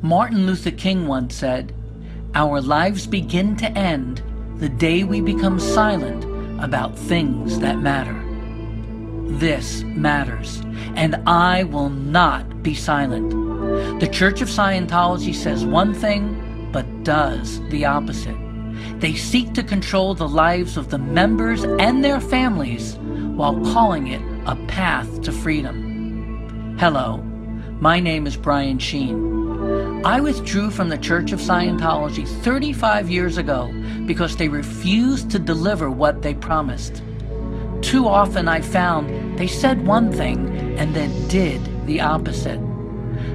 Martin Luther King once said, "Our lives begin to end the day we become silent about things that matter." This matters, and I will not be silent. The Church of Scientology says one thing, but does the opposite. They seek to control the lives of the members and their families while calling it a path to freedom. Hello, my name is Sheen. I withdrew from the Church of Scientology 35 years ago because they refused to deliver what they promised. Too often I found they said one thing and then did the opposite.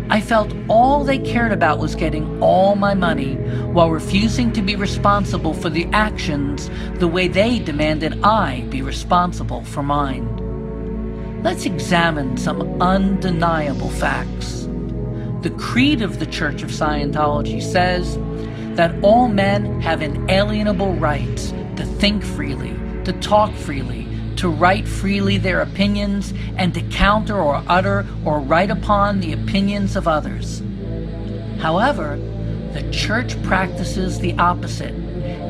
I felt all they cared about was getting all my money while refusing to be responsible for the actions the way they demanded I be responsible for mine. Let's examine some undeniable facts. The creed of the Church of Scientology says that all men have inalienable rights to think freely, to talk freely, to write freely their opinions, and to counter or utter or write upon the opinions of others. However, the Church practices the opposite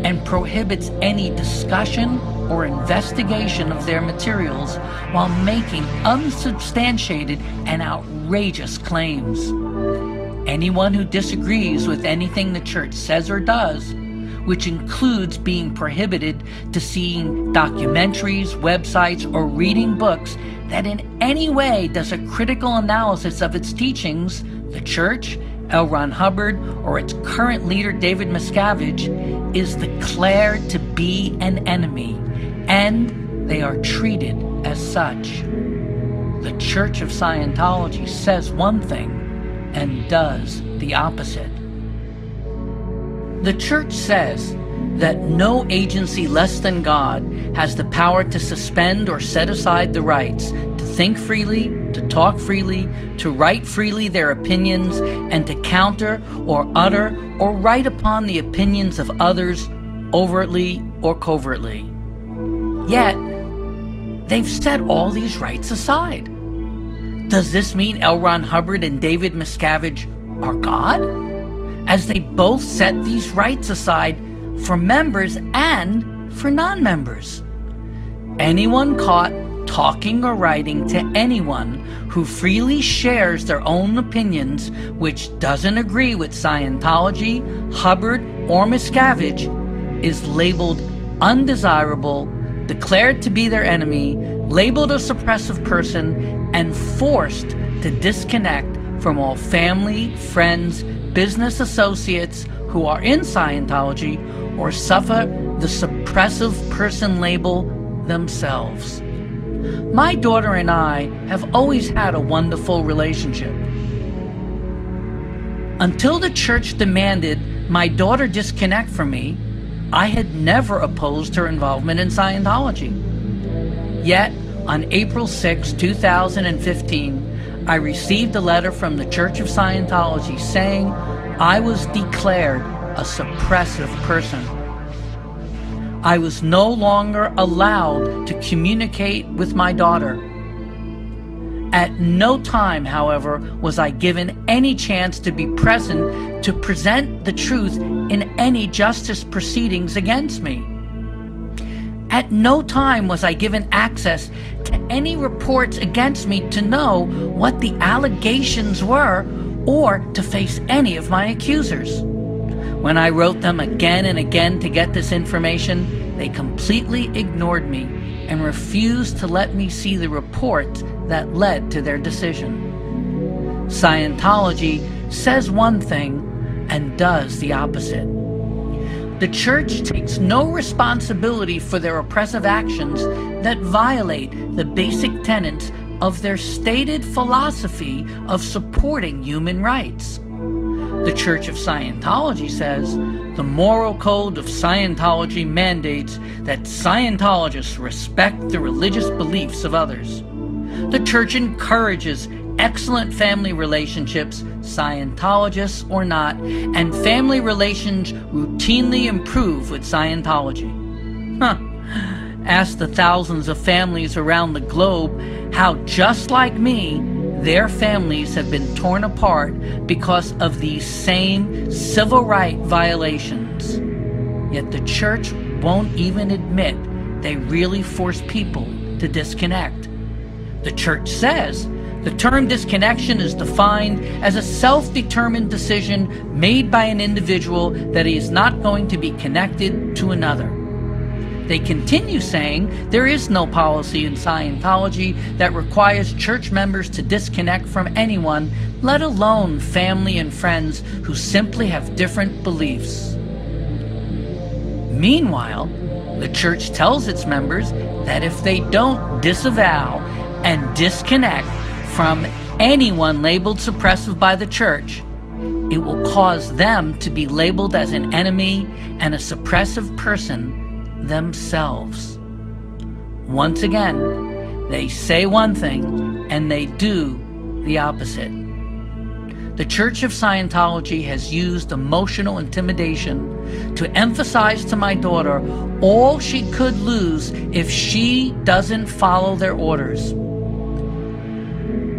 and prohibits any discussion or investigation of their materials while making unsubstantiated and outrageous claims. Anyone who disagrees with anything the Church says or does, which includes being prohibited to seeing documentaries, websites, or reading books that in any way does a critical analysis of its teachings, the Church, L.Ron Hubbard, or its current leader David Miscavige, is declared to be an enemy, and they are treated as such. The Church of Scientology says one thing and does the opposite. The Church says that no agency less than God has the power to suspend or set aside the rights to think freely, to talk freely, to write freely their opinions, and to counter or utter or write upon the opinions of others overtly or covertly. Yet, they've set all these rights aside. Does this mean L.Ron Hubbard and David Miscavige are God, as they both set these rights aside for members and for non-members? Anyone caught talking or writing to anyone who freely shares their own opinions which doesn't agree with Scientology, Hubbard, or Miscavige is labeled undesirable, declared to be their enemy, labeled a suppressive person, and forced to disconnect from all family, friends, business associates who are in Scientology or suffer the suppressive person label themselves. My daughter and I have always had a wonderful relationship. Until the Church demanded my daughter disconnect from me, I had never opposed her involvement in Scientology. Yet, on April 6, 2015, I received a letter from the Church of Scientology saying I was declared a suppressive person. I was no longer allowed to communicate with my daughter. At no time, however, was I given any chance to be present to present the truth in any justice proceedings against me. At no time was I given access to any reports against me to know what the allegations were or to face any of my accusers. When I wrote them again and again to get this information, they completely ignored me and refused to let me see the reports that led to their decision. Scientology says one thing and does the opposite. The Church takes no responsibility for their oppressive actions that violate the basic tenets of their stated philosophy of supporting human rights. The Church of Scientology says the moral code of Scientology mandates that Scientologists respect the religious beliefs of others. The Church encourages excellent family relationships, Scientologists or not, and family relations routinely improve with Scientology. Ask the thousands of families around the globe how, just like me, their families have been torn apart because of these same civil right violations. Yet the church won't even admit they really force people to disconnect. The church says the term disconnection is defined as a self-determined decision made by an individual that he is not going to be connected to another. They continue saying there is no policy in Scientology that requires church members to disconnect from anyone, let alone family and friends who simply have different beliefs. Meanwhile, the church tells its members that if they don't disavow and disconnect from anyone labeled suppressive by the church, it will cause them to be labeled as an enemy and a suppressive person themselves. Once again, they say one thing and they do the opposite. The Church of Scientology has used emotional intimidation to emphasize to my daughter all she could lose if she doesn't follow their orders.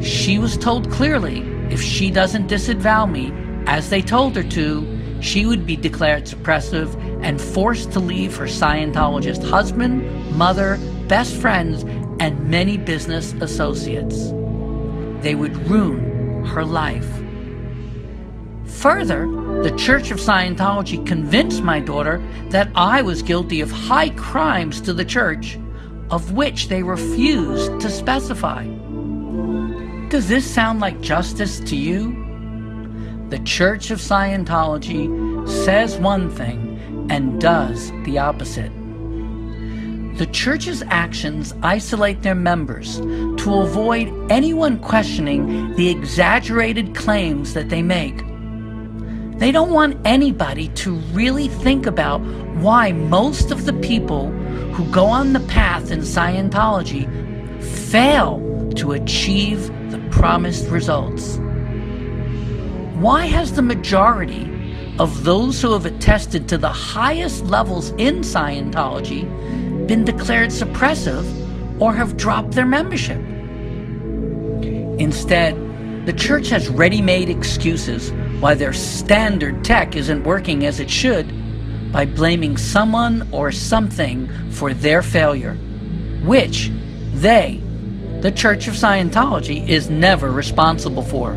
She was told clearly if she doesn't disavow me, as they told her to, she would be declared suppressive and forced to leave her Scientologist husband, mother, best friends, and many business associates. They would ruin her life. Further, the Church of Scientology convinced my daughter that I was guilty of high crimes to the church, of which they refused to specify. Does this sound like justice to you? The Church of Scientology says one thing and does the opposite. The church's actions isolate their members to avoid anyone questioning the exaggerated claims that they make. They don't want anybody to really think about why most of the people who go on the path in Scientology fail to achieve the promised results. Why has the majority of those who have attested to the highest levels in Scientology been declared suppressive or have dropped their membership? Instead, the church has ready-made excuses why their standard tech isn't working as it should by blaming someone or something for their failure, which they, the Church of Scientology, is never responsible for.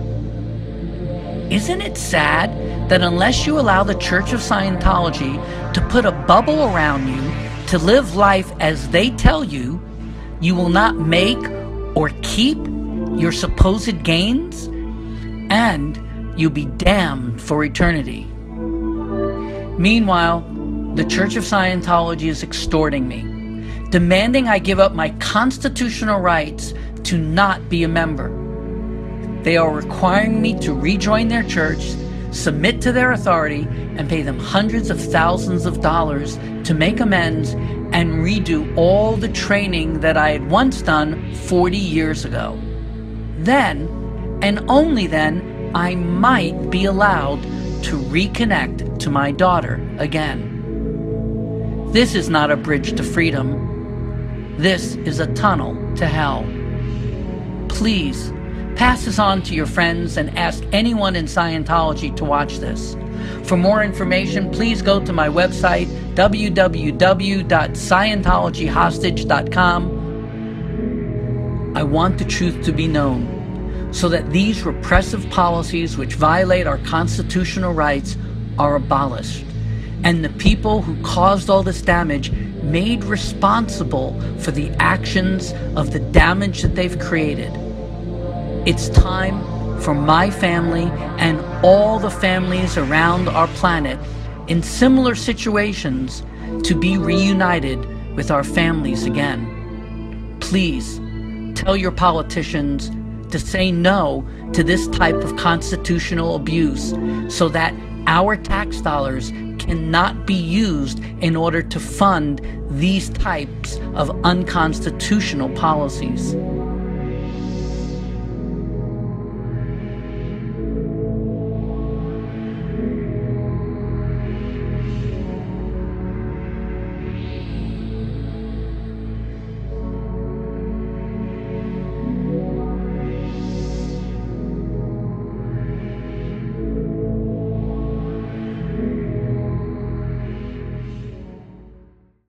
Isn't it sad that unless you allow the Church of Scientology to put a bubble around you to live life as they tell you, you will not make or keep your supposed gains, and you'll be damned for eternity? Meanwhile, the Church of Scientology is extorting me, demanding I give up my constitutional rights to not be a member. They are requiring me to rejoin their church, submit to their authority, and pay them hundreds of thousands of dollars to make amends and redo all the training that I had once done 40 years ago. Then, and only then, I might be allowed to reconnect to my daughter again. This is not a bridge to freedom. This is a tunnel to hell. Please, pass this on to your friends and ask anyone in Scientology to watch this. For more information, please go to my website, www.scientologyhostage.com. I want the truth to be known, so that these repressive policies which violate our constitutional rights are abolished, and the people who caused all this damage made responsible for the actions of the damage that they've created. It's time for my family and all the families around our planet in similar situations to be reunited with our families again. Please tell your politicians to say no to this type of constitutional abuse so that our tax dollars cannot be used in order to fund these types of unconstitutional policies.